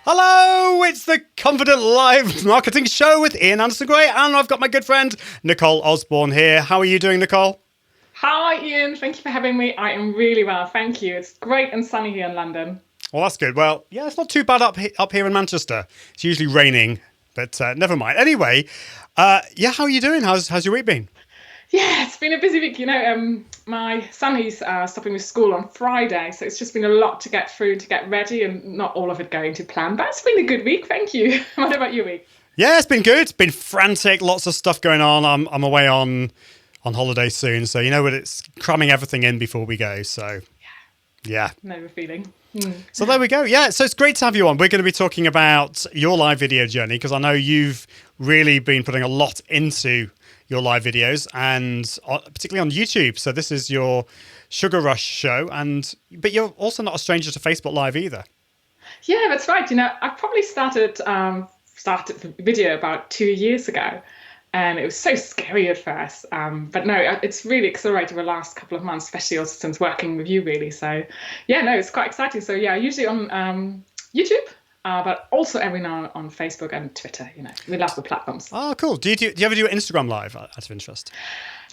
Hello, it's the Confident Live Marketing Show with Ian Anderson Gray, and I've got my good friend Nicole Osborne here. How are you doing, Nicole? Hi, Ian. Thank you for having me. I am really well, thank you. It's great and sunny here in London. Well, that's good. Well, yeah, it's not too bad up here in Manchester. It's usually raining, but never mind. Anyway, how are you doing? How's your week been? Yeah, it's been a busy week. My son, he's stopping with school on Friday, so it's just been a lot to get through, to get ready, and not all of it going to plan. But it's been a good week, thank you. What about your week? Yeah, it's been good. It's been frantic. Lots of stuff going on. I'm away on holiday soon, so you know what? It's cramming everything in before we go. So, yeah. Know the feeling. So there we go. Yeah, so it's great to have you on. We're going to be talking about your live video journey because I know you've really been putting a lot into your live videos, and particularly on YouTube. So this is your Sugar Rush show, but you're also not a stranger to Facebook Live either. Yeah, that's right. I probably started the video about 2 years ago, and it was so scary at first. But no, it's really accelerated over the last couple of months, especially also since working with you, really. So yeah, no, it's quite exciting. So yeah, usually on YouTube. But also every now on Facebook and Twitter, we love the platforms. Oh, cool. Do you ever do Instagram Live out of interest?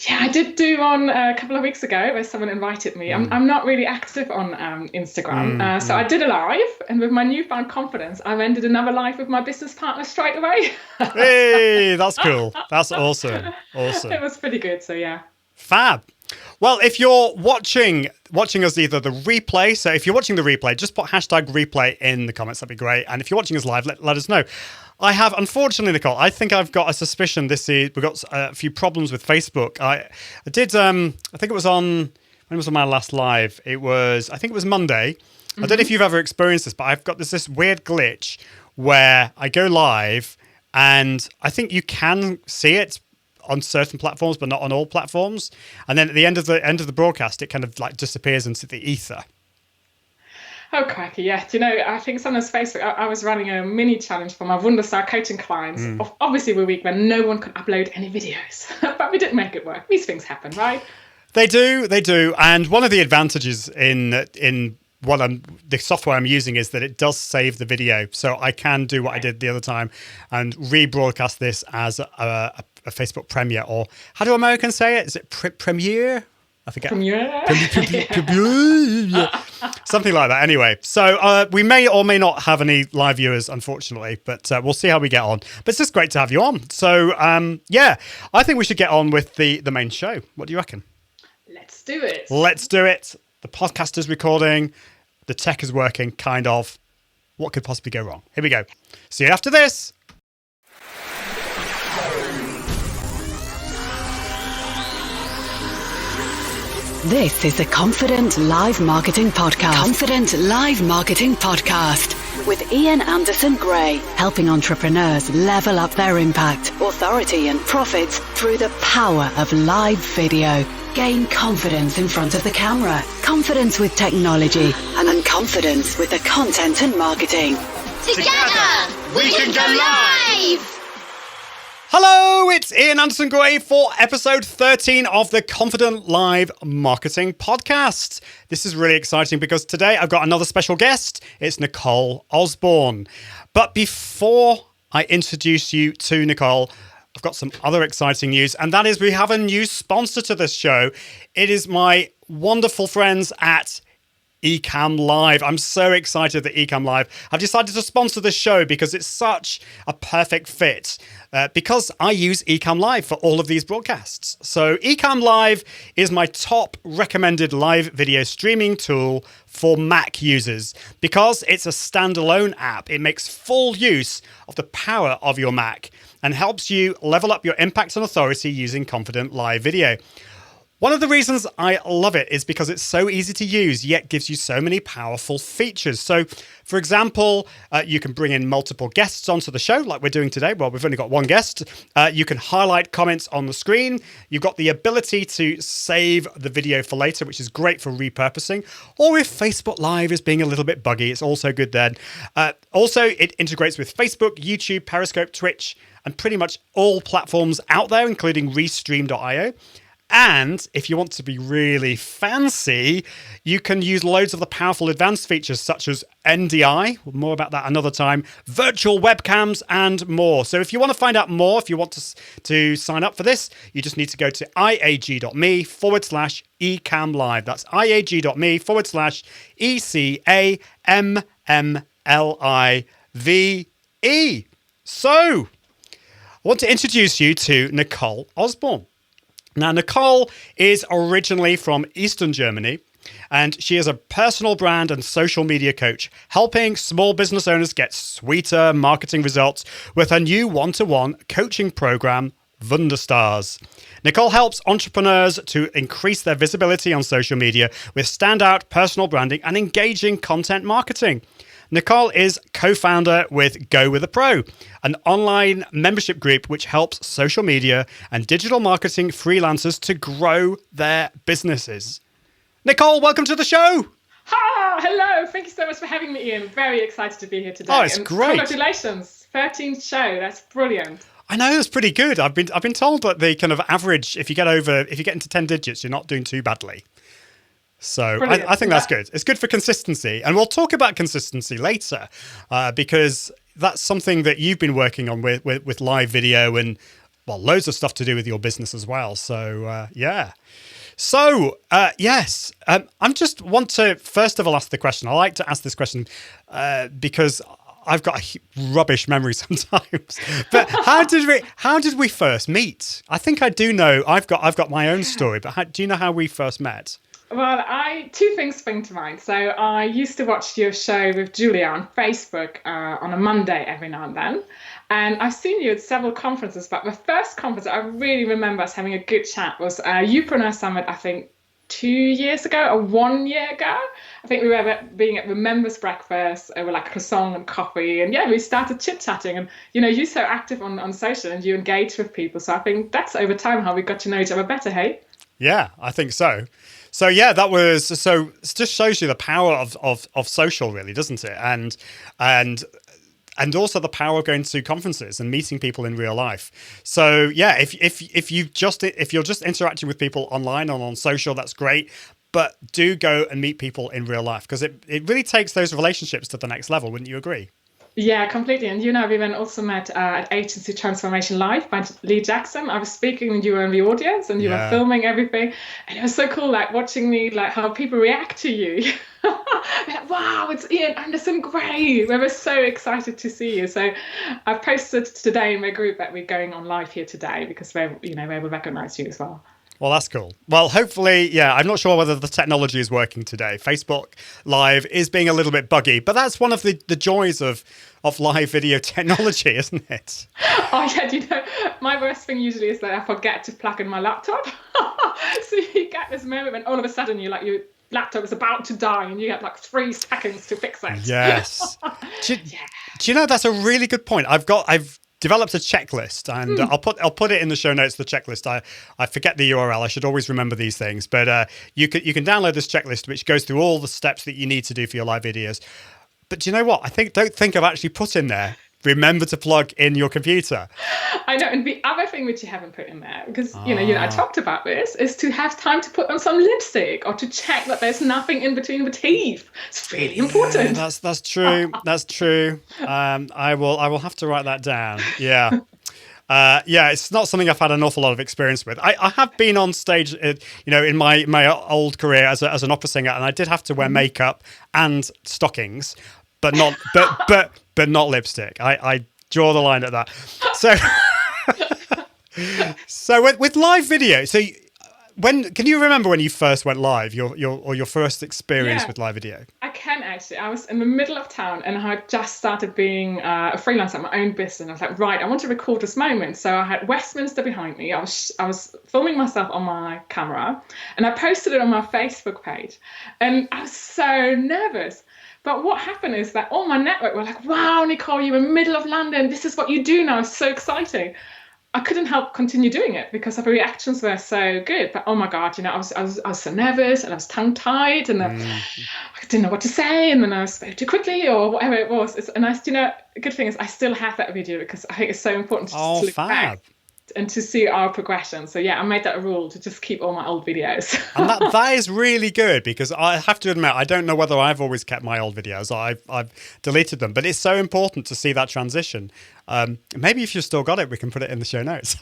Yeah, I did do one a couple of weeks ago where someone invited me. I'm not really active on Instagram. So I did a live, and with my newfound confidence, I then did another live with my business partner straight away. Hey, that's cool. That's awesome. Awesome. It was pretty good, so yeah. Fab. Well, if you're watching us either the replay, so if you're watching the replay, just put hashtag replay in the comments. That'd be great. And if you're watching us live, let us know. I have, unfortunately, Nicole, I think I've got a suspicion we've got a few problems with Facebook. I think it was when was my last live? I think it was Monday. I don't know if you've ever experienced this, but I've got this weird glitch where I go live and I think you can see it on certain platforms, but not on all platforms. And then at the end of the broadcast, it kind of like disappears into the ether. Oh, cracky, yeah. I think sometimes Facebook, I was running a mini challenge for my Wunderstar coaching clients, obviously a week when no one could upload any videos. But we did make it work. These things happen, right? They do. And one of the advantages in the software I'm using is that it does save the video. So I can do what I did the other time and rebroadcast this as a Facebook premiere, or how do Americans say it? Is it premiere? I forget. Premiere? Something like that. Anyway, so we may or may not have any live viewers, unfortunately, but we'll see how we get on. But it's just great to have you on. So, I think we should get on with the main show. What do you reckon? Let's do it. Let's do it. The podcast is recording. The tech is working, kind of. What could possibly go wrong? Here we go. See you after this. This is the Confident Live Marketing Podcast. Confident Live Marketing Podcast with Ian Anderson Gray, helping entrepreneurs level up their impact, authority, and profits through the power of live video. Gain confidence in front of the camera, confidence with technology, and confidence with the content and marketing. Together, we can go live! Hello, it's Ian Anderson Gray for episode 13 of the Confident Live Marketing Podcast. This is really exciting because today I've got another special guest. It's Nicole Osborne. But before I introduce you to Nicole, I've got some other exciting news, and that is we have a new sponsor to this show. It is my wonderful friends at Ecamm Live. I'm so excited that Ecamm Live have decided to sponsor this show because it's such a perfect fit. Because I use Ecamm Live for all of these broadcasts. So Ecamm Live is my top recommended live video streaming tool for Mac users. Because it's a standalone app, it makes full use of the power of your Mac and helps you level up your impact and authority using confident live video. One of the reasons I love it is because it's so easy to use, yet gives you so many powerful features. So, for example, you can bring in multiple guests onto the show, like we're doing today. Well, we've only got one guest. You can highlight comments on the screen. You've got the ability to save the video for later, which is great for repurposing. Or if Facebook Live is being a little bit buggy, it's also good then. Also, it integrates with Facebook, YouTube, Periscope, Twitch, and pretty much all platforms out there, including Restream.io. And if you want to be really fancy, you can use loads of the powerful advanced features such as NDI, more about that another time, virtual webcams, and more. So if you want to find out more, if you want to sign up for this, you just need to go to iag.me/ecamlive. That's iag.me/ecamlive. So I want to introduce you to Nicole Osborne. Now, Nicole is originally from Eastern Germany, and she is a personal brand and social media coach, helping small business owners get sweeter marketing results with her new one-to-one coaching program, Wunderstars. Nicole helps entrepreneurs to increase their visibility on social media with standout personal branding and engaging content marketing. Nicole is co-founder with Go With a Pro, an online membership group which helps social media and digital marketing freelancers to grow their businesses. Nicole, welcome to the show. Hello. Thank you so much for having me, Ian. Very excited to be here today. Oh, it's great. Congratulations. 13th show. That's brilliant. I know, it's pretty good. I've been told that the kind of average, if you get into 10 digits, you're not doing too badly. So I think that's good. It's good for consistency. And we'll talk about consistency later because that's something that you've been working on with live video and, well, loads of stuff to do with your business as well. So, yeah. So, yes, I just want to, first of all, ask the question. I like to ask this question because I've got a rubbish memory sometimes. But how did we first meet? I think I do know. I've got my own story, but do you know how we first met? Well, two things spring to mind. So I used to watch your show with Julia on Facebook on a Monday every now and then. And I've seen you at several conferences, but the first conference I really remember us having a good chat was Youpreneur Summit, I think 2 years ago or 1 year ago. I think we were being at the members breakfast over like croissant and coffee. And yeah, we started chit-chatting. And, you're so active on social and you engage with people. So I think that's over time how we got to know each other better, hey? Yeah, I think so. So yeah, it just shows you the power of social, really, doesn't it? And also the power of going to conferences and meeting people in real life. So yeah, if you're just interacting with people online and on social, that's great. But do go and meet people in real life because it really takes those relationships to the next level. Wouldn't you agree? Yeah, completely. And we then also met at Agency Transformation Live by Lee Jackson. I was speaking and you were in the audience and you were filming everything. And it was so cool, like watching me, like how people react to you. Like, wow, it's Ian Anderson Gray. We were so excited to see you. So I've posted today in my group that we're going on live here today because they will recognize you as well. Well, that's cool. Well, hopefully, yeah, I'm not sure whether the technology is working today. Facebook Live is being a little bit buggy, but that's one of the joys of live video technology, isn't it? Oh, yeah, my worst thing usually is that I forget to plug in my laptop. So you get this moment when all of a sudden your laptop is about to die and you get like 3 seconds to fix it. Yes. Do you know, that's a really good point. I've developed a checklist and I'll put it in the show notes, the checklist. I forget the URL. I should always remember these things, but you can download this checklist which goes through all the steps that you need to do for your live videos. But do you know what? Don't think I've actually put in there. Remember to plug in your computer. I know, and the other thing which you haven't put in there, because I talked about this, is to have time to put on some lipstick or to check that there's nothing in between the teeth. It's really important. Yeah, that's true. That's true. I will have to write that down. Yeah. It's not something I've had an awful lot of experience with. I have been on stage, in my old career as an opera singer, and I did have to wear makeup and stockings, but not but not lipstick. I draw the line at that. So with live video, can you remember when you first went live, your first experience with live video? I can actually. I was in the middle of town and I had just started being a freelancer at my own business. I was like, right, I want to record this moment. So I had Westminster behind me. I was filming myself on my camera and I posted it on my Facebook page. And I was so nervous. But what happened is that all my network were like, wow, Nicole, you're in the middle of London. This is what you do now. It's so exciting. I couldn't help continue doing it because the reactions were so good. But oh my God, I was so nervous and I was tongue-tied and I didn't know what to say and then I spoke too quickly or whatever it was. The good thing is I still have that video because I think it's so important to look back. and to see our progression. So yeah, I made that a rule to just keep all my old videos. And that is really good, because I have to admit, I don't know whether I've always kept my old videos. I've deleted them, but it's so important to see that transition. Maybe if you've still got it, we can put it in the show notes.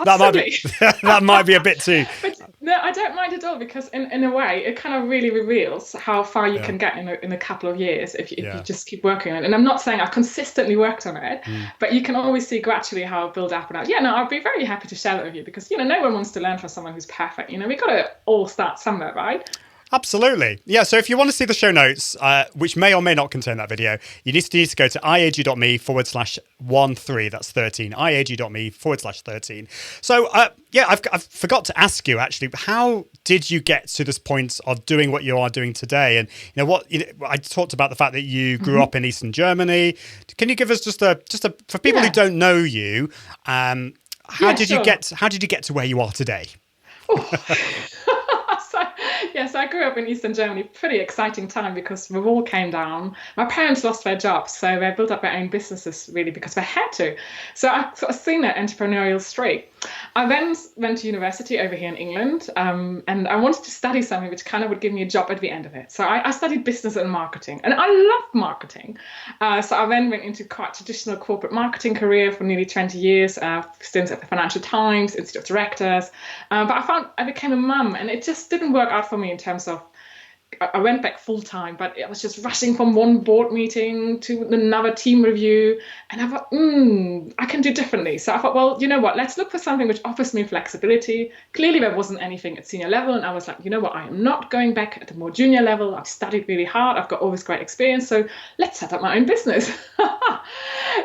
that might be a bit too. But no, I don't mind at all, because in a way it kind of really reveals how far you can get in a couple of years if you just keep working on it. And I'm not saying I consistently worked on it, but you can always see gradually how it build up. And I'd be very happy to share that with you, because no one wants to learn from someone who's perfect. We got to all start somewhere, right? Absolutely. Yeah, so if you want to see the show notes, which may or may not contain that video, you need to go to iag.me/13. That's 13. iag.me/13. So, I've forgot to ask you, actually, how did you get to this point of doing what you are doing today? And, I talked about the fact that you grew up in Eastern Germany. Can you give us just a for people who don't know you, how did you get to where you are today? So I grew up in Eastern Germany. Pretty exciting time, because the wall came down. My parents lost their jobs, so they built up their own businesses, really, because they had to. So I sort of seen that entrepreneurial streak. I then went to university over here in England, and I wanted to study something which kind of would give me a job at the end of it. So I studied business and marketing, and I loved marketing. So I then went into quite traditional corporate marketing career for nearly 20 years, stints at the Financial Times, Institute of Directors. But I became a mum, and it just didn't work out for me in terms of, I went back full time, but I was just rushing from one board meeting to another team review. And I thought, I can do differently. So I thought, well, you know what, let's look for something which offers me flexibility. Clearly, there wasn't anything at senior level. And I was like, you know what, I am not going back at the more junior level. I've studied really hard. I've got all this great experience. So let's set up my own business.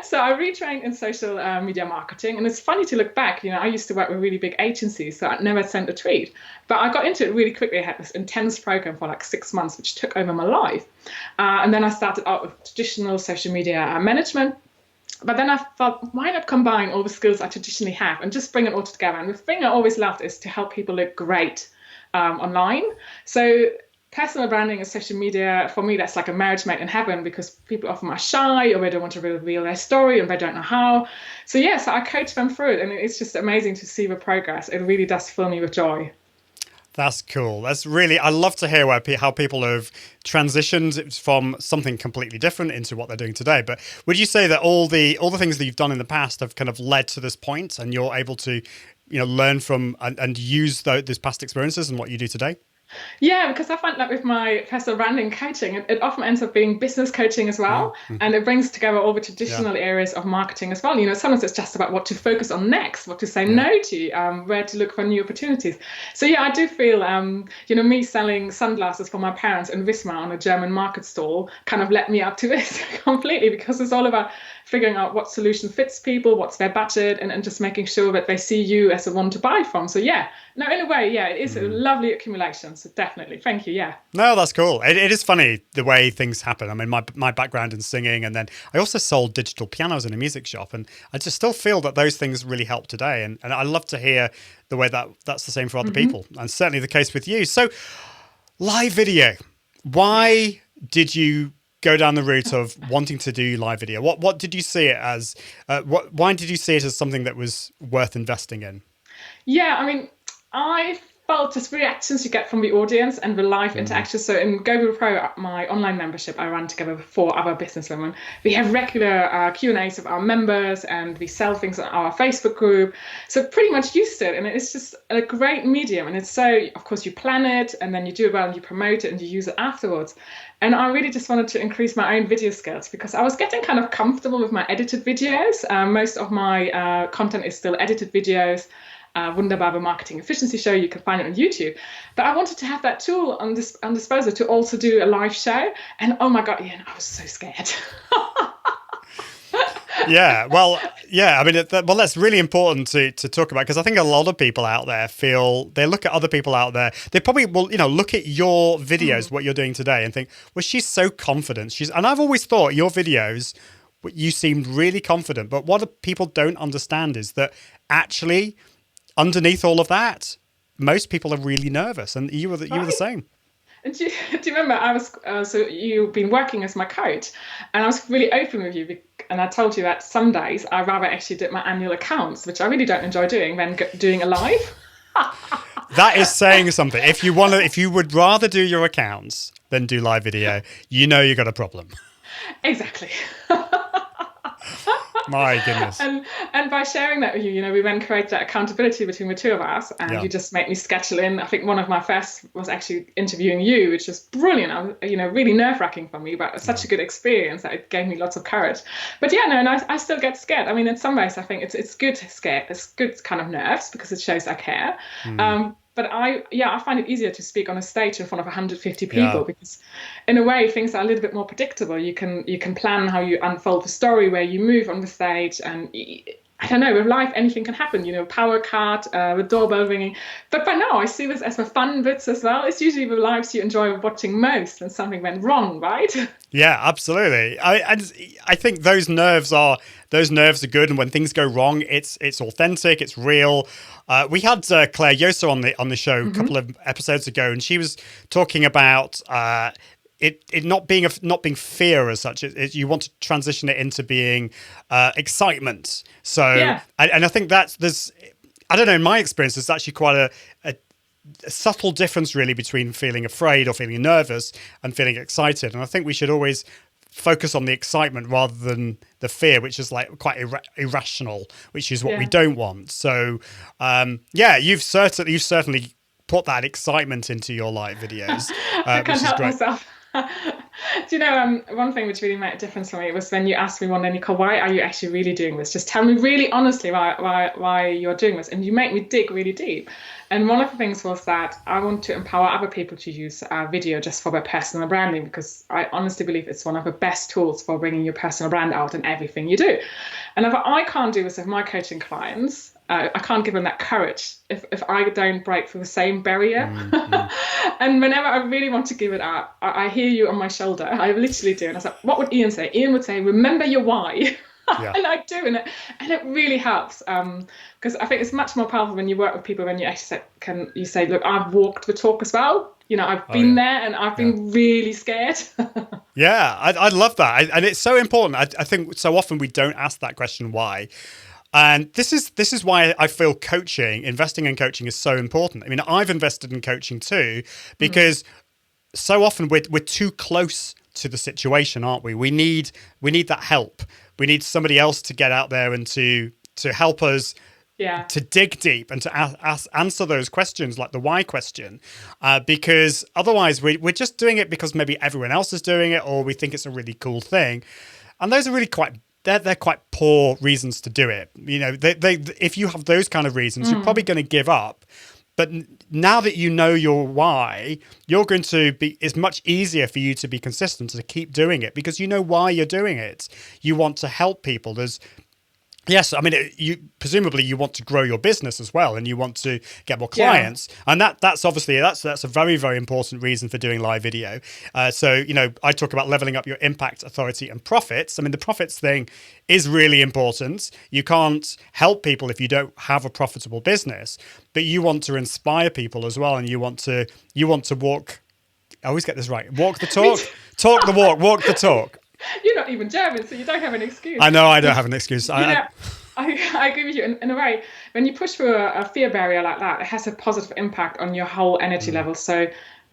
So I retrained in social media marketing. And it's funny to look back. I used to work with really big agencies, so I never sent a tweet. But I got into it really quickly. I had this intense program for like 6 months, which took over my life. And then I started out with traditional social media management. But then I thought, why not combine all the skills I traditionally have and just bring it all together? And the thing I always loved is to help people look great online. So personal branding and social media, for me, that's like a marriage made in heaven, because people often are shy, or they don't want to reveal their story, and they don't know how. So so I coach them through it, and it's just amazing to see the progress. It really does fill me with joy. That's cool. That's really, I love to hear how people have transitioned from something completely different into what they're doing today. But would you say that all the things that you've done in the past have kind of led to this point, and you're able to, learn from and use those past experiences and what you do today? Yeah, because I find that with my personal branding coaching, it often ends up being business coaching as well. And it brings together all the traditional areas of marketing as well. Sometimes it's just about what to focus on next, what to say no to, where to look for new opportunities. So I do feel, me selling sunglasses for my parents in Wismar on a German market stall kind of led me up to this completely, because it's all about figuring out what solution fits people, what's their budget, and just making sure that they see you as the one to buy from. So in a way, it is a lovely accumulation. So definitely, thank you. Yeah. No, that's cool. It is funny the way things happen. I mean, my background in singing, and then I also sold digital pianos in a music shop, and I just still feel that those things really help today. And I love to hear the way that's the same for other people, and certainly the case with you. So, live video. Why did you go down the route of wanting to do live video? What did you see it as? Why did you see it as something that was worth investing in? Yeah, I mean, I felt just reactions you get from the audience and the live interaction. So in Go Pro, my online membership, I run together with 4 other businesswomen. We have regular Q&As of our members, and we sell things on our Facebook group. So pretty much used to it, and it's just a great medium. And it's so, of course, you plan it, and then you do it well, and you promote it, and you use it afterwards. And I really just wanted to increase my own video skills, because I was getting kind of comfortable with my edited videos. Most of my content is still edited videos. Wunderbare Marketing Efficiency Show, you can find it on YouTube. But I wanted to have that tool on disposal to also do a live show. And oh my God, I was so scared. I mean, that's really important to talk about, because I think a lot of people out there they look at other people out there, they probably will, look at your videos, what you're doing today, and think, well, she's so confident. And I've always thought your videos, you seemed really confident. But what people don't understand is that actually, underneath all of that, most people are really nervous, and you were the same. And do you remember I was so you've been working as my coach, and I was really open with you and I told you that some days I rather actually do my annual accounts, which I really don't enjoy doing, than doing a live. That is saying something. If you would rather do your accounts than do live video, you know you got a problem. Exactly. My goodness. And by sharing that with you, we then create that accountability between the two of us, and you just make me schedule in. I think one of my first was actually interviewing you, which was brilliant. I was, really nerve-wracking for me, but such a good experience that it gave me lots of courage. But and I still get scared. I mean, in some ways, I think it's good to scare. It's good kind of nerves because it shows I care. But I find it easier to speak on a stage in front of 150 people because, in a way, things are a little bit more predictable. You can plan how you unfold the story, where you move on the stage, and I don't know. With life, anything can happen. Power cut, the doorbell ringing. But by now, I see this as the fun bits as well. It's usually the lives you enjoy watching most when something went wrong, right? Yeah, absolutely. I think those nerves are good, and when things go wrong, it's authentic, it's real. We had Claire Yosa on the show a couple of episodes ago, and she was talking about it not being fear as such. You want to transition it into being excitement. So, and I think there's I don't know. In my experience, there's actually quite a subtle difference really between feeling afraid or feeling nervous and feeling excited. And I think we should always focus on the excitement rather than the fear, which is like quite irrational, which is what we don't want. So you've certainly put that excitement into your live videos. I can't help myself. Do you know, one thing which really made a difference for me was when you asked me one day, Nicole, why are you actually really doing this? Just tell me really honestly why you're doing this. And you make me dig really deep. And one of the things was that I want to empower other people to use video just for their personal branding, because I honestly believe it's one of the best tools for bringing your personal brand out in everything you do. And if I can't do this with my coaching clients, I can't give them that courage if I don't break through the same barrier. And whenever I really want to give it up, I hear you on my shoulder. I literally do. And I was like, what would Ian say? Ian would say, remember your why. And I do, and it really helps, because I think it's much more powerful when you work with people, when you actually say, look, I've walked the talk as well. I've been there, and I've been really scared. I love that, and it's so important. I think so often we don't ask that question, why. And this is why I feel investing in coaching is so important. I mean, I've invested in coaching too, because so often we're too close to the situation, aren't we? We need that help. We need somebody else to get out there and to help us to dig deep and to answer those questions, like the why question, because otherwise we're just doing it because maybe everyone else is doing it, or we think it's a really cool thing. And those are really they're quite poor reasons to do it. If you have those kind of reasons, you're probably going to give up. But now that you know your why, it's much easier for you to be consistent, to keep doing it, because you know why you're doing it. You want to help people. Yes, I mean, presumably you want to grow your business as well, and you want to get more clients, and that's obviously that's a very, very important reason for doing live video. So I talk about leveling up your impact, authority, and profits. I mean, the profits thing is really important. You can't help people if you don't have a profitable business, but you want to inspire people as well, and you want to walk. I always get this right. Walk the talk, talk the walk, walk the talk. You're not even German, so you don't have an excuse. I know I don't have an excuse. I agree with you. In a way, when you push through a fear barrier like that, it has a positive impact on your whole energy level. So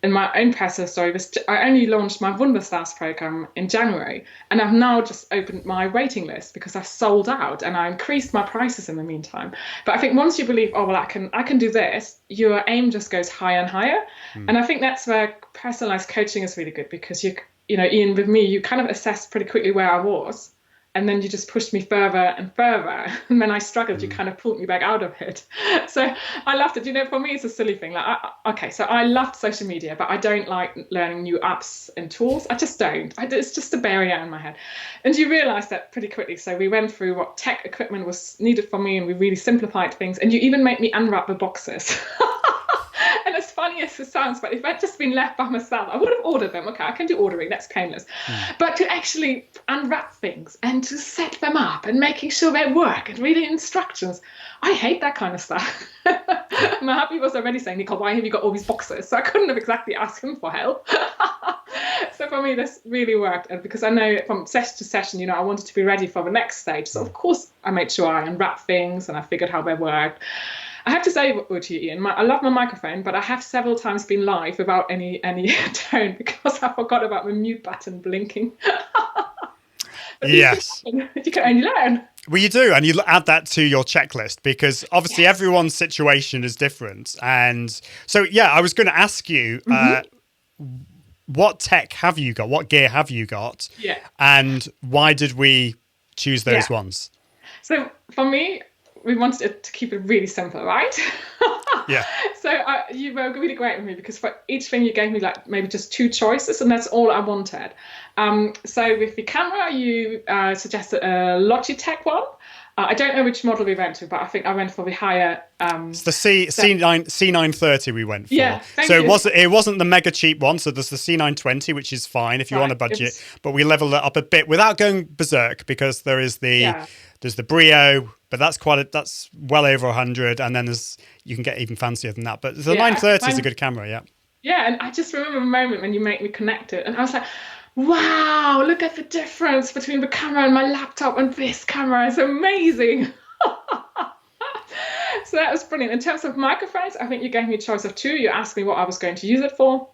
in my own personal story, I only launched my Wunderstars program in January, and I've now just opened my waiting list because I've sold out, and I increased my prices in the meantime. But I think once you believe, I can do this, your aim just goes higher and higher. And I think that's where personalized coaching is really good, because Ian, with me, you kind of assessed pretty quickly where I was, and then you just pushed me further and further. And when I struggled, you kind of pulled me back out of it. So I loved it. For me, it's a silly thing. So I loved social media, but I don't like learning new apps and tools. I just don't. It's just a barrier in my head. And you realise that pretty quickly. So we went through what tech equipment was needed for me, and we really simplified things. And you even made me unwrap the boxes. And as funny as it sounds, but if I'd just been left by myself, I would have ordered them. Okay, I can do ordering, that's painless. But to actually unwrap things and to set them up and making sure they work and reading instructions, I hate that kind of stuff. My hubby was already saying, Nicole, why have you got all these boxes? So I couldn't have exactly asked him for help. So for me, this really worked. And because I know from session to session, I wanted to be ready for the next stage. So, of course, I made sure I unwrapped things and I figured how they worked. I have to say to you, Ian, I love my microphone, but I have several times been live without any tone because I forgot about the mute button blinking. Yes. You can only learn. Well, you do, and you add that to your checklist because obviously everyone's situation is different. And so, yeah, I was going to ask you, what tech have you got? What gear have you got? Yeah. And why did we choose those ones? So for me, we wanted it to keep it really simple, right? Yeah. So you were really great with me because for each thing you gave me like maybe just 2 choices, and that's all I wanted. So with the camera, you suggested a Logitech one. I don't know which model we went to, but I think I went for the higher. It's the C930 we went for. Yeah, thank so you. It wasn't the mega cheap one. So there's the C920, which is fine if you're on a budget. But we leveled it up a bit without going berserk because there is there's the Brio, but that's that's well over 100, and then you can get even fancier than that. But the 930 is a good camera, yeah. Yeah, and I just remember the moment when you made me connect it, and I was like, wow, look at the difference between the camera and my laptop and this camera. It's amazing. So that was brilliant. In terms of microphones, I think you gave me a choice of 2. You asked me what I was going to use it for.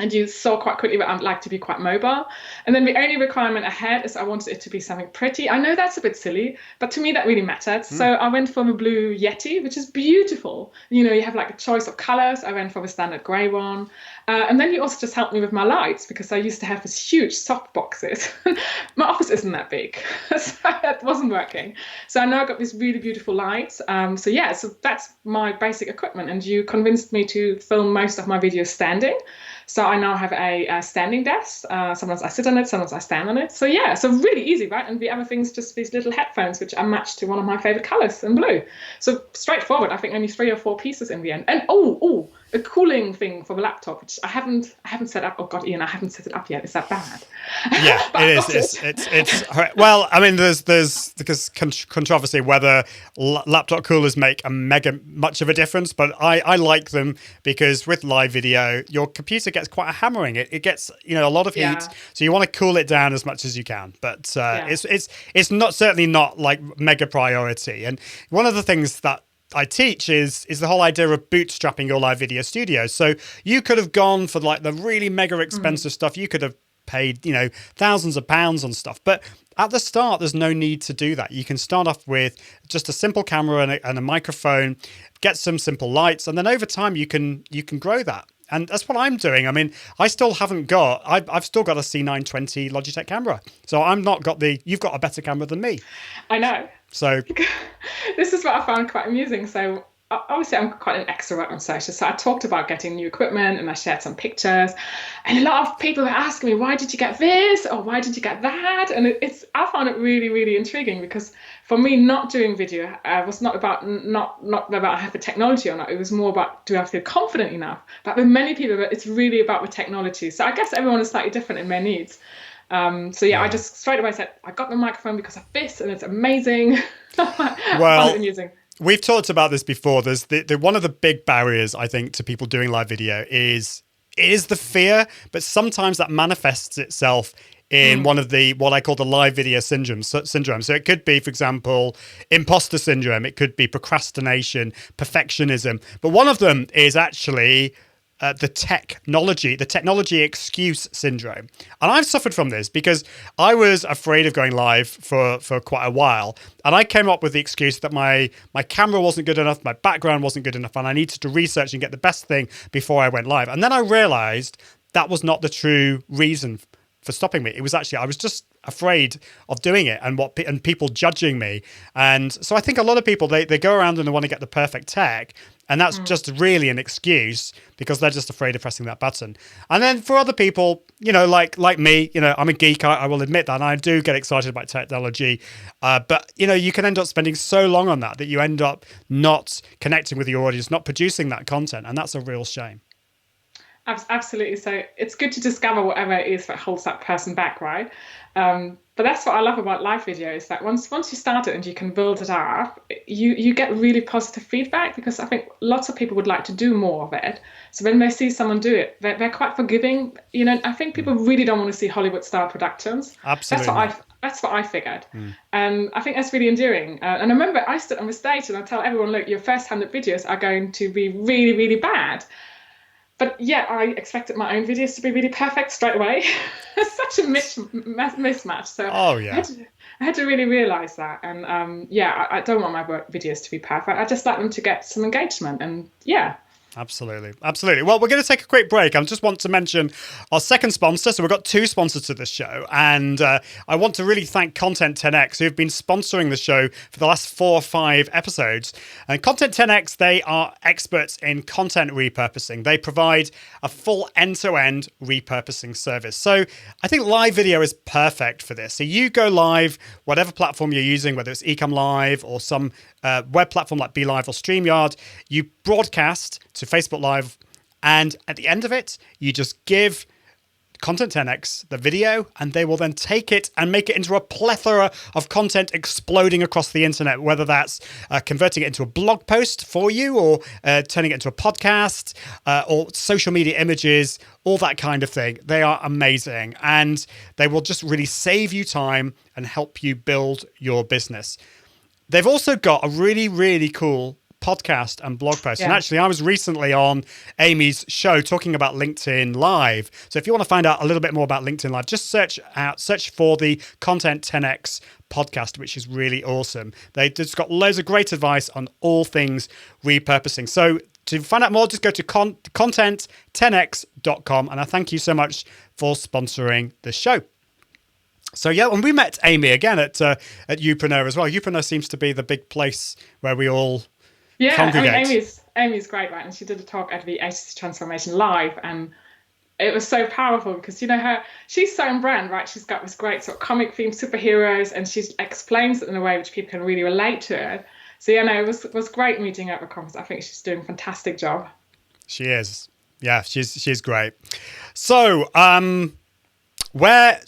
And you saw quite quickly that I'd like to be quite mobile. And then the only requirement I had is I wanted it to be something pretty. I know that's a bit silly, but to me that really mattered. So I went for the blue Yeti, which is beautiful. You have like a choice of colors. I went for the standard grey one. And then you also just helped me with my lights because I used to have these huge soft boxes. My office isn't that big, so that wasn't working. So I now got these really beautiful lights. So that's my basic equipment. And you convinced me to film most of my videos standing. So I now have a standing desk. Sometimes I sit on it, sometimes I stand on it. So so really easy, right? And the other thing's just these little headphones, which are matched to one of my favorite colors in blue. So straightforward. I think only 3 or 4 pieces in the end. And a cooling thing for the laptop, which I haven't set up. Oh God, Ian, I haven't set it up yet. Is that bad? Yeah, it is. It's well, I mean, there's because controversy whether laptop coolers make a mega much of a difference, but I like them because with live video, your computer gets quite a hammering. It gets a lot of heat, so you want to cool it down as much as you can. But it's not certainly not like mega priority. And one of the things that I teach is the whole idea of bootstrapping your live video studio. So you could have gone for like the really mega expensive stuff. You could have paid, thousands of pounds on stuff. But at the start, there's no need to do that. You can start off with just a simple camera and a microphone, get some simple lights, and then over time you can grow that. And that's what I'm doing. I mean, I still haven't got, I've still got a C920 Logitech camera. So I'm not got you've got a better camera than me. I know. So this is what I found quite amusing. So obviously I'm quite an extrovert on social. So I talked about getting new equipment and I shared some pictures. And a lot of people were asking me, why did you get this? Or why did you get that? And I found it really, really intriguing because for me, not doing video was not about not about I have the technology or not. It was more about, do I feel confident enough? But with many people, it's really about the technology. So I guess everyone is slightly different in their needs. I just straight away said, I got the microphone because of this and it's amazing. Well, amusing. We've talked about this before. There's one of the big barriers, I think, to people doing live video is the fear, but sometimes that manifests itself in one of what I call the live video syndrome. So it could be, for example, imposter syndrome. It could be procrastination, perfectionism. But one of them is actually the technology excuse syndrome. And I've suffered from this because I was afraid of going live for quite a while. And I came up with the excuse that my camera wasn't good enough, my background wasn't good enough, and I needed to research and get the best thing before I went live. And then I realized that was not the true reason for stopping me. It was actually, I was just afraid of doing it and people judging me. And so I think a lot of people, they go around and they want to get the perfect tech. And that's just really an excuse because they're just afraid of pressing that button. And then for other people, like me, I'm a geek. I will admit that. And I do get excited about technology. But, you can end up spending so long on that you end up not connecting with your audience, not producing that content. And that's a real shame. Absolutely. So it's good to discover whatever it is that holds that person back, right? But But that's what I love about live video is that once you start it and you can build it up, you get really positive feedback, because I think lots of people would like to do more of it. So when they see someone do it, they're quite forgiving. I think people really don't want to see Hollywood style productions. Absolutely. That's what I figured. And I think that's really endearing. And I remember I stood on the stage and I tell everyone, look, your first 100 videos are going to be really, really bad. But yeah, I expected my own videos to be really perfect straight away. It's such a mismatch. So I had to really realize that. And I don't want my videos to be perfect. I just like them to get some engagement. And yeah. Absolutely. Well, we're going to take a quick break. I just want to mention our second sponsor. So we've got two sponsors to this show. And I want to really thank Content 10X, who've been sponsoring the show for the last 4 or 5 episodes. And Content 10X, they are experts in content repurposing. They provide a full end-to-end repurposing service. So I think live video is perfect for this. So you go live, whatever platform you're using, whether it's Ecom Live or some web platform like BeLive or StreamYard, you broadcast to Facebook Live, and at the end of it, you just give Content 10X the video, and they will then take it and make it into a plethora of content exploding across the internet, whether that's converting it into a blog post for you, or turning it into a podcast, or social media images, all that kind of thing. They are amazing, and they will just really save you time and help you build your business. They've also got a really, really cool podcast and blog post. Yeah. And actually, I was recently on Amy's show talking about LinkedIn Live. So if you want to find out a little bit more about LinkedIn Live, just search for the Content 10X podcast, which is really awesome. They just got loads of great advice on all things repurposing. So to find out more, just go to content10x.com. And I thank you so much for sponsoring the show. So yeah, and we met Amy again at Youpreneur as well. Youpreneur seems to be the big place where we all congregate. I mean, Amy's great, right? And she did a talk at the Agency Transformation Live, and it was so powerful because she's so on brand, right? She's got this great sort of comic themed superheroes, and she explains it in a way which people can really relate to it. So it was great meeting her at the conference. I think she's doing a fantastic job. She is, yeah, she's great. So what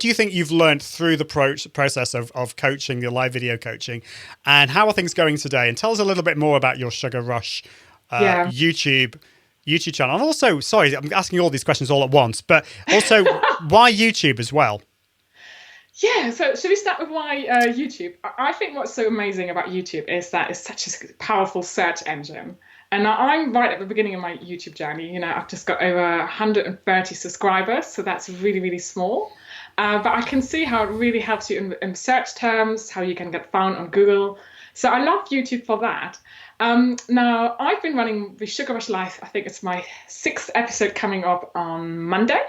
do you think you've learned through the process of coaching, your live video coaching, and how are things going today? And tell us a little bit more about your Sugar Rush YouTube channel. And also, sorry, I'm asking all these questions all at once, but also why YouTube as well? Yeah, so should we start with why YouTube? I think what's so amazing about YouTube is that it's such a powerful search engine. And I'm right at the beginning of my YouTube journey. I've just got over 130 subscribers, so that's really, really small. But I can see how it really helps you in search terms, how you can get found on Google. So I love YouTube for that. Now, I've been running the Sugar Rush Live. I think it's my 6th episode coming up on Monday.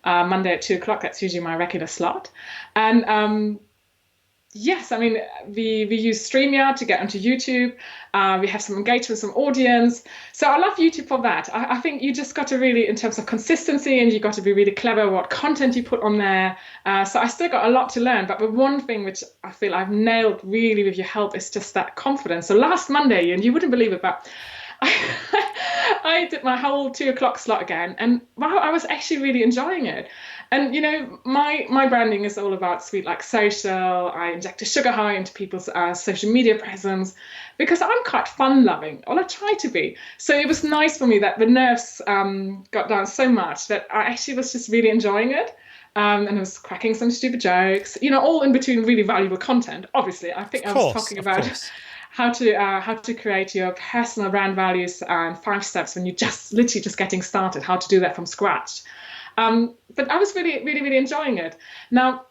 Monday at 2:00. That's usually my regular slot. And yes, I mean, we use StreamYard to get onto YouTube. We have some engagement, some audience. So I love YouTube for that. I think you just got to really, in terms of consistency, and you got to be really clever what content you put on there. So I still got a lot to learn. But the one thing which I feel I've nailed really with your help is just that confidence. So last Monday, and you wouldn't believe it, but I did my whole 2:00 slot again, and wow, I was actually really enjoying it. And my branding is all about Sweet Like Social. I inject a sugar high into people's social media presence because I'm quite fun loving, or I try to be. So it was nice for me that the nerves got down so much that I actually was just really enjoying it. And I was cracking some stupid jokes, all in between really valuable content. Obviously, I think I was talking about how to create your personal brand values and 5 steps when you're just literally just getting started, how to do that from scratch. But I was really, really, really enjoying it. Now,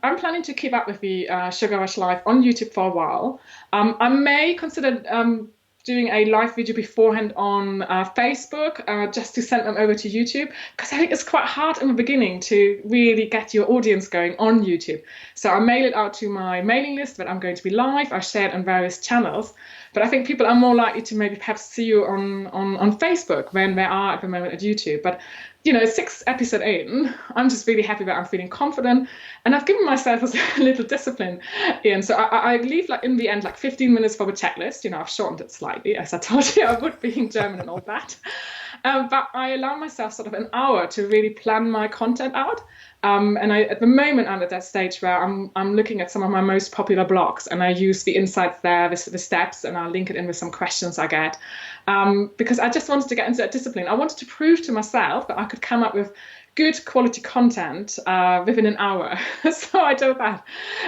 I'm planning to keep up with the Sugar Rush Live on YouTube for a while. I may consider doing a live video beforehand on Facebook just to send them over to YouTube, because I think it's quite hard in the beginning to really get your audience going on YouTube. So I mail it out to my mailing list that I'm going to be live. I share it on various channels. But I think people are more likely to maybe perhaps see you on Facebook than they are at the moment at YouTube. But 6 episodes in, I'm just really happy that I'm feeling confident, and I've given myself a little discipline, Ian. So I leave in the end 15 minutes for the checklist. I've shortened it slightly, as I told you I would, being German and all that. But I allow myself sort of an hour to really plan my content out. And at the moment, I'm at that stage where I'm looking at some of my most popular blogs, and I use the insights there, the steps, and I'll link it in with some questions I get, because I just wanted to get into that discipline. I wanted to prove to myself that I could come up with good quality content within an hour. So I do that,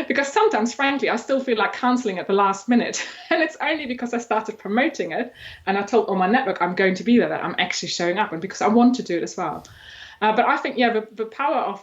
because sometimes, frankly, I still feel like cancelling at the last minute, and it's only because I started promoting it and I told all my network I'm going to be there that I'm actually showing up, and because I want to do it as well. But I think, the power of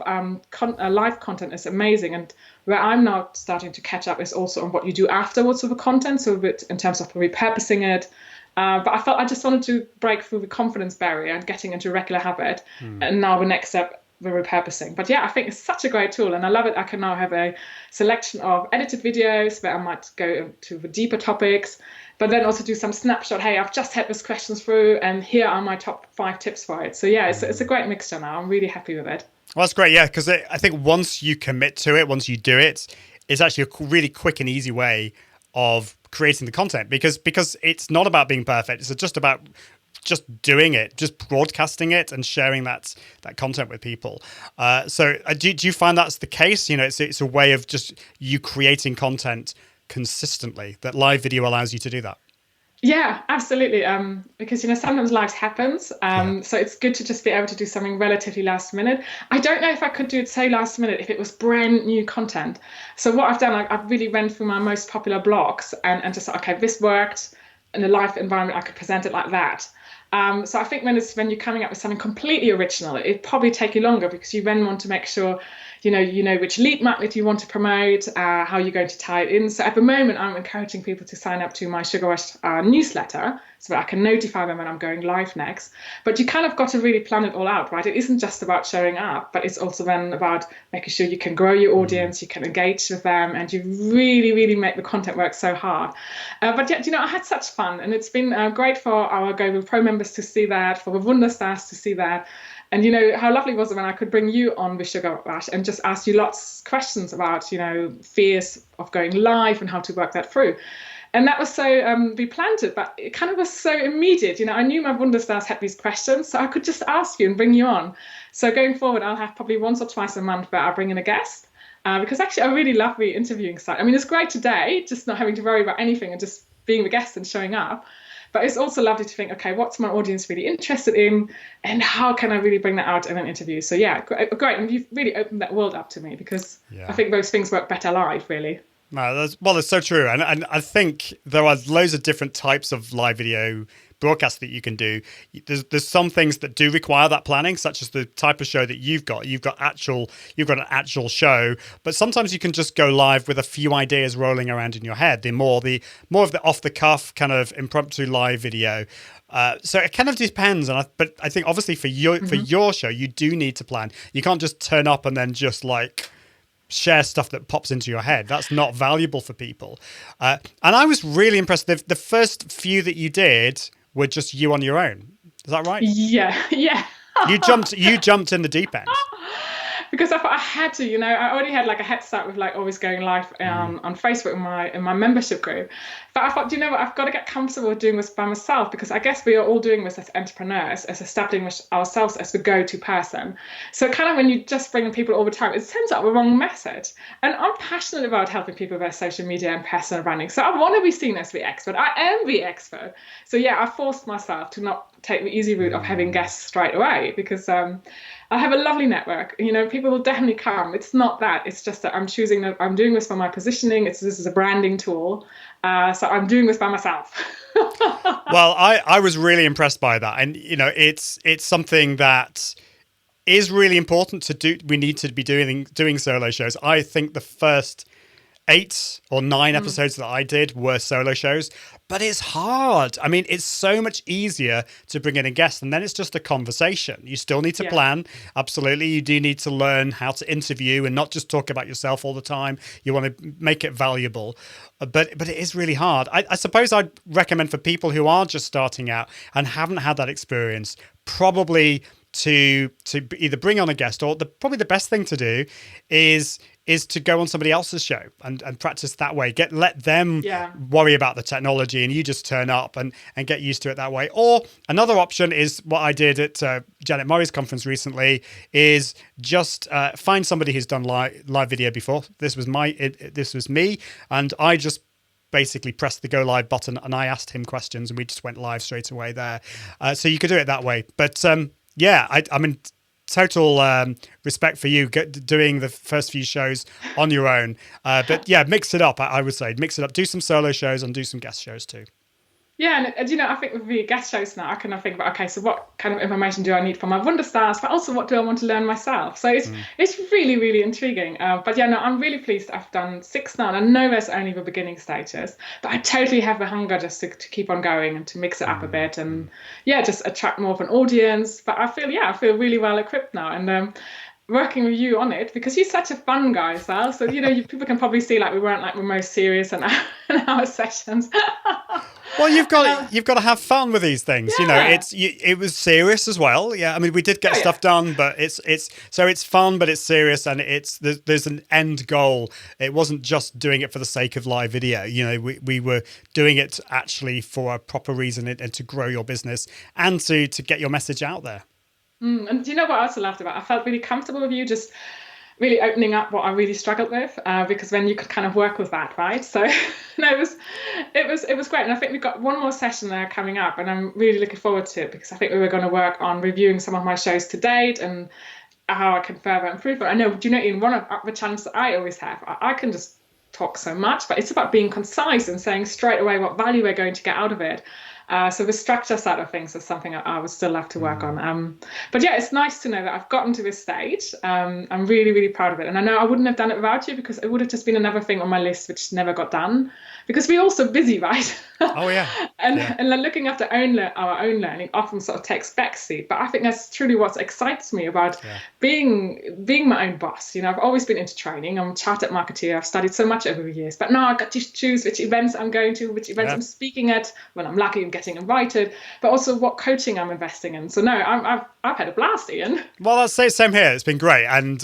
live content is amazing. And where I'm now starting to catch up is also on what you do afterwards with the content. So in terms of repurposing it. But I felt I just wanted to break through the confidence barrier and getting into a regular habit. And now the next step, the repurposing. But yeah, I think it's such a great tool, and I love it. I can now have a selection of edited videos where I might go to the deeper topics, but then also do some snapshot. Hey, I've just had this questions through, and here are my top 5 tips for it. So yeah, it's a great mixture now. I'm really happy with it. Well, that's great. Yeah, because I think once you commit to it, once you do it, it's actually a really quick and easy way of creating the content, because it's not about being perfect. It's just about just doing it, just broadcasting it and sharing that content with people. So do you find that's the case? It's a way of just you creating content consistently, that live video allows you to do that. Yeah, absolutely. Because sometimes life happens. So it's good to just be able to do something relatively last minute. I don't know if I could do it so last minute if it was brand new content. So what I've done, I've really went through my most popular blogs and just okay, this worked in a live environment. I could present it like that. So I think when you're coming up with something completely original, it'd probably take you longer, because you then want to make sure you know which lead magnet you want to promote, how you're going to tie it in. So at the moment, I'm encouraging people to sign up to my Sugar Rush newsletter so that I can notify them when I'm going live next. But you kind of got to really plan it all out, right? It isn't just about showing up, but it's also then about making sure you can grow your audience, you can engage with them, and you really, really make the content work so hard. But yeah, I had such fun, and it's been great for our Global Pro members to see that, for the Wunderstars to see that. And how lovely was it when I could bring you on with Sugar Rush and just ask you lots of questions about, fears of going live and how to work that through. And that was so we planned it, but it kind of was so immediate. I knew my Wunderstars had these questions, so I could just ask you and bring you on. So going forward, I'll have probably once or twice a month where I bring in a guest, because actually I really love the interviewing side. I mean, it's great today, just not having to worry about anything and just being the guest and showing up. But it's also lovely to think, okay, what's my audience really interested in, and how can I really bring that out in an interview? So yeah, great. And you've really opened that world up to me, because I think those things work better live, really. No, that's so true. And I think there are loads of different types of live video broadcasts that you can do. There's some things that do require that planning, such as the type of show that you've got. You've got an actual show, but sometimes you can just go live with a few ideas rolling around in your head. The more of the off the cuff kind of impromptu live video. So it kind of depends, but I think obviously for your show, you do need to plan. You can't just turn up and then just share stuff that pops into your head. That's not valuable for people. And I was really impressed. The first few that you did were just you on your own. Is that right? Yeah. You jumped in the deep end. Because I thought I had to, I already had a head start with always going live on Facebook in my membership group. But I thought, what, I've got to get comfortable with doing this by myself, because I guess we are all doing this as entrepreneurs, as establishing ourselves as the go-to person. So kind of when you just bring in people all the time, it sends out the wrong message. And I'm passionate about helping people with their social media and personal branding. So I want to be seen as the expert. I am the expert. So yeah, I forced myself to not take the easy route of having guests straight away, because I have a lovely network. People will definitely come. It's not that. It's just that I'm choosing that I'm doing this for my positioning. This is a branding tool. So I'm doing this by myself. Well, I was really impressed by that. And, it's something that is really important to do. We need to be doing solo shows. I think the first 8 or 9 episodes that I did were solo shows, but it's hard. I mean, it's so much easier to bring in a guest, and then it's just a conversation. You still need to plan. Absolutely. You do need to learn how to interview and not just talk about yourself all the time. You want to make it valuable, but it is really hard. I suppose I'd recommend for people who are just starting out and haven't had that experience, probably to either bring on a guest, or probably the best thing to do is to go on somebody else's show and practice that way. Let them worry about the technology, and you just turn up and get used to it that way. Or another option is what I did at Janet Murray's conference recently, is just find somebody who's done live video before. This was me, and I just basically pressed the go live button and I asked him questions and we just went live straight away there. So you could do it that way. But I mean, total respect for you doing the first few shows on your own. But yeah, mix it up. I would say mix it up. Do some solo shows and do some guest shows too. Yeah, and I think with the guest shows now, I kind of think about, okay, so what kind of information do I need for my Wunderstars, but also what do I want to learn myself? So it's really, really intriguing. But yeah, no, I'm really pleased I've done 6 now, and I know there's only the beginning stages, but I totally have the hunger just to keep on going and to mix it up a bit and just attract more of an audience. But I feel really well equipped now, and working with you on it, because you're such a fun guy as well. So, people can probably see we weren't the most serious in our sessions. Well, you've got to have fun with these things. Yeah. It was serious as well. Yeah, I mean, we did get stuff done, but it's fun, but it's serious, and there's an end goal. It wasn't just doing it for the sake of live video. We were doing it actually for a proper reason and to grow your business and to get your message out there. And do you know what I also laughed about? I felt really comfortable with you just really opening up what I really struggled with, because then you could kind of work with that, right? So it was great. And I think we've got one more session there coming up, and I'm really looking forward to it, because I think we were going to work on reviewing some of my shows to date and how I can further improve it. I know, in one of the challenges that I always have, I can just talk so much, but it's about being concise and saying straight away what value we're going to get out of it. So the structure side of things is something I would still love to work on. But yeah, it's nice to know that I've gotten to this stage. I'm really, really proud of it. And I know I wouldn't have done it without you, because it would have just been another thing on my list which never got done, because we're all so busy, right? Oh, yeah. And looking after our own learning often sort of takes backseat. But I think that's truly what excites me about being my own boss. I've always been into training. I'm a chartered marketeer. I've studied so much over the years. But now I got to choose which events I'm going to, which events I'm speaking at, when I'm lucky and getting invited, but also what coaching I'm investing in. So no, I've had a blast, Ian. Well, that's the same here. It's been great. And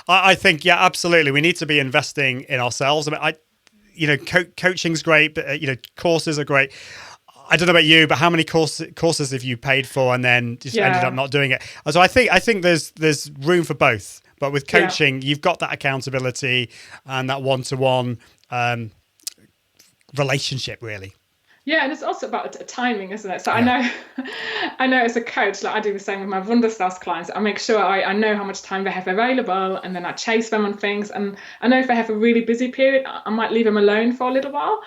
I think, absolutely, we need to be investing in ourselves. I mean, coaching's great, but courses are great. I don't know about you, but how many courses have you paid for and then just ended up not doing it? So I think there's room for both. But with coaching, you've got that accountability and that one-to-one relationship, really. Yeah, and it's also about timing, isn't it? So I know as a coach, I do the same with my Wunderstars clients. I make sure I know how much time they have available, and then I chase them on things. And I know if they have a really busy period, I might leave them alone for a little while.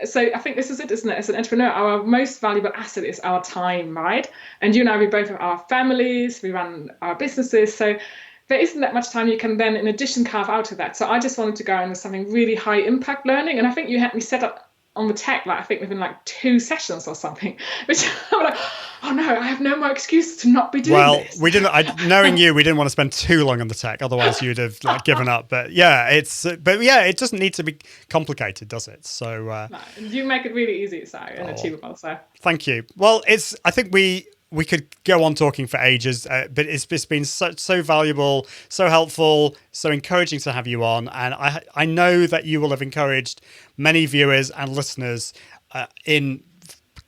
So I think this is it, isn't it? As an entrepreneur, our most valuable asset is our time, right? And you and I, we both have our families, we run our businesses. So there isn't that much time you can then, in addition, carve out of that. So I just wanted to go into something really high impact learning. And I think you had me set up on the tech, I think within 2 sessions or something, which I'm like, oh no, I have no more excuses to not be doing this. Well, we didn't. Knowing you, we didn't want to spend too long on the tech, otherwise you'd have given up. But it doesn't need to be complicated, does it? So no, you make it really easy, and achievable. So thank you. Well, I think we could go on talking for ages, but it's been so valuable, so helpful, so encouraging to have you on. And I know that you will have encouraged many viewers and listeners in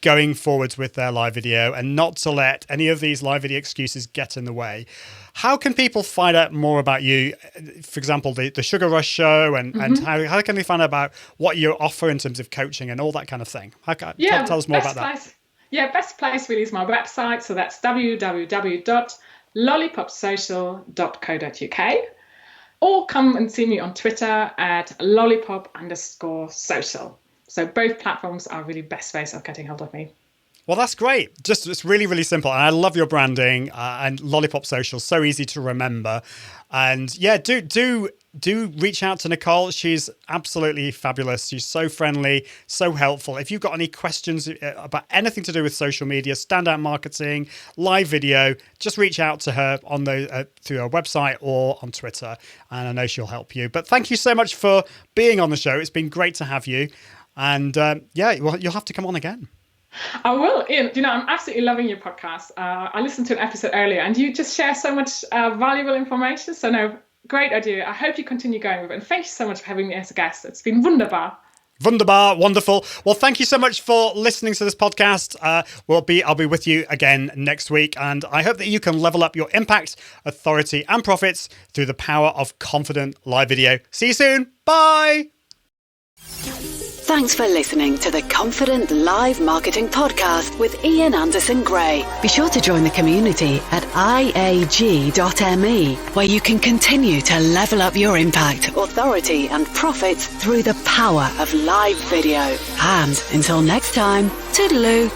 going forwards with their live video, and not to let any of these live video excuses get in the way. How can people find out more about you? For example, the Sugar Rush show, and how can they find out about what you offer in terms of coaching and all that kind of thing? Tell us more about that. Yeah, best place really is my website. So that's www.lollipopsocial.co.uk. Or come and see me on Twitter at lollipop_social. So both platforms are really best ways of getting hold of me. Well, that's great. It's really, really simple. And I love your branding, and Lollipop Social, so easy to remember. And yeah, do reach out to Nicole. She's absolutely fabulous. She's so friendly, so helpful. If you've got any questions about anything to do with social media, standout marketing, live video, just reach out to her on through her website or on Twitter, and I know she'll help you. But thank you so much for being on the show. It's been great to have you. And you'll have to come on again. I will, Ian. I'm absolutely loving your podcast. I listened to an episode earlier, and you just share so much valuable information. So, no, great idea. I hope you continue going with it. And thank you so much for having me as a guest. It's been wunderbar. Wunderbar, wonderful. Well, thank you so much for listening to this podcast. I'll be with you again next week, and I hope that you can level up your impact, authority, and profits through the power of confident live video. See you soon. Bye. Thanks for listening to the Confident Live Marketing Podcast with Ian Anderson Gray. Be sure to join the community at iag.me, where you can continue to level up your impact, authority, and profits through the power of live video. And until next time, toodaloo.